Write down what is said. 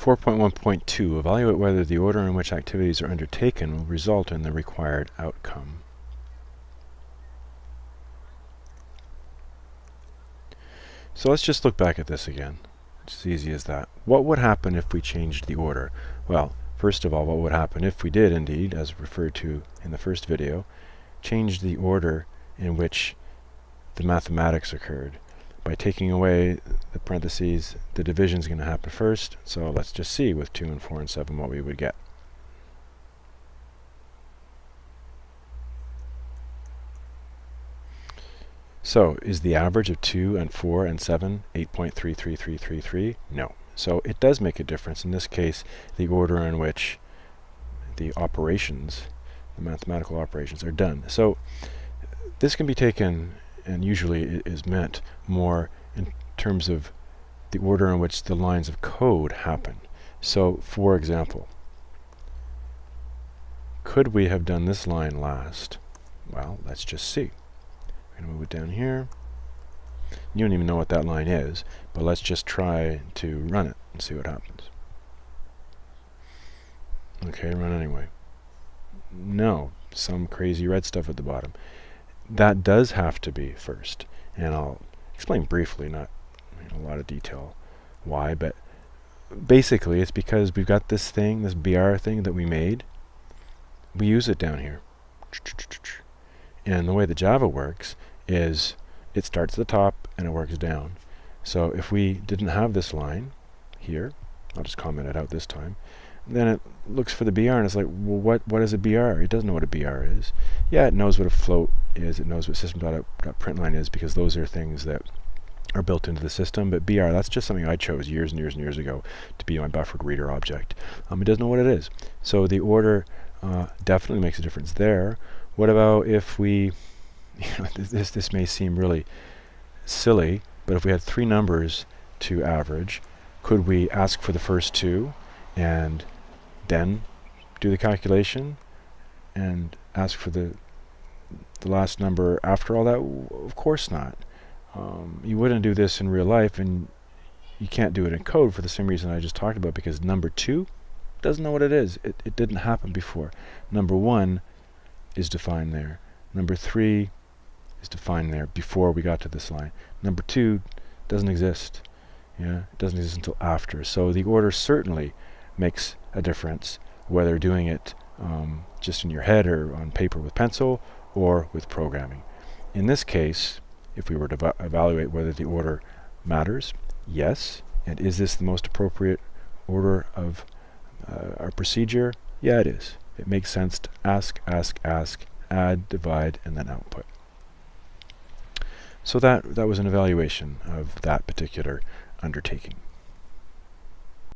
4.1.2, evaluate whether the order in which activities are undertaken will result in the required outcome. So let's just look back at this again. It's as easy as that. What would happen if we changed the order? Well, first of all, what would happen if we did indeed, as referred to in the first video, change the order in which the mathematics occurred? By taking away the parentheses, the division is going to happen first. So let's just see with 2 and 4 and 7 what we would get. So is the average of 2 and 4 and 7 8.33333? No. So it does make a difference. In this case, the order in which the operations, the mathematical operations, are done. So this can be taken, and usually is meant more in terms of the order in which the lines of code happen. So, for example, could we have done this line last? Well, let's just see. We're going to move it down here. You don't even know what that line is, but let's just try to run it and see what happens. Okay, run anyway. No, some crazy red stuff at the bottom. That does have to be first, and I'll explain briefly, not in a lot of detail why, but basically it's because we've got this thing, this BR thing that we made. We use it down here. And the way the Java works is it starts at the top and it works down. So if we didn't have this line here, I'll just comment it out this time, then it looks for the BR and it's like, well, what is a BR? It doesn't know what a BR is. Yeah, it knows what a float is. It knows what system.out.println is, because those are things that are built into the system. But BR, that's just something I chose years and years and years ago to be my buffered reader object. It doesn't know what it is. So the order definitely makes a difference there. What about if we, this may seem really silly, but if we had 3 numbers to average, could we ask for the first 2 and then do the calculation and ask for the last number after all that? Of course not. You wouldn't do this in real life, and you can't do it in code for the same reason I just talked about, because number 2 doesn't know what it is. It didn't happen before. Number 1 is defined there. Number 3 is defined there before we got to this line. Number 2 doesn't exist. Yeah, it doesn't exist until after. So the order certainly makes a difference, whether doing it just in your head or on paper with pencil or with programming. In this case, if we were to evaluate whether the order matters, yes. And is this the most appropriate order of our procedure? Yeah, it is. It makes sense to ask, add, divide, and then output. So that was an evaluation of that particular undertaking.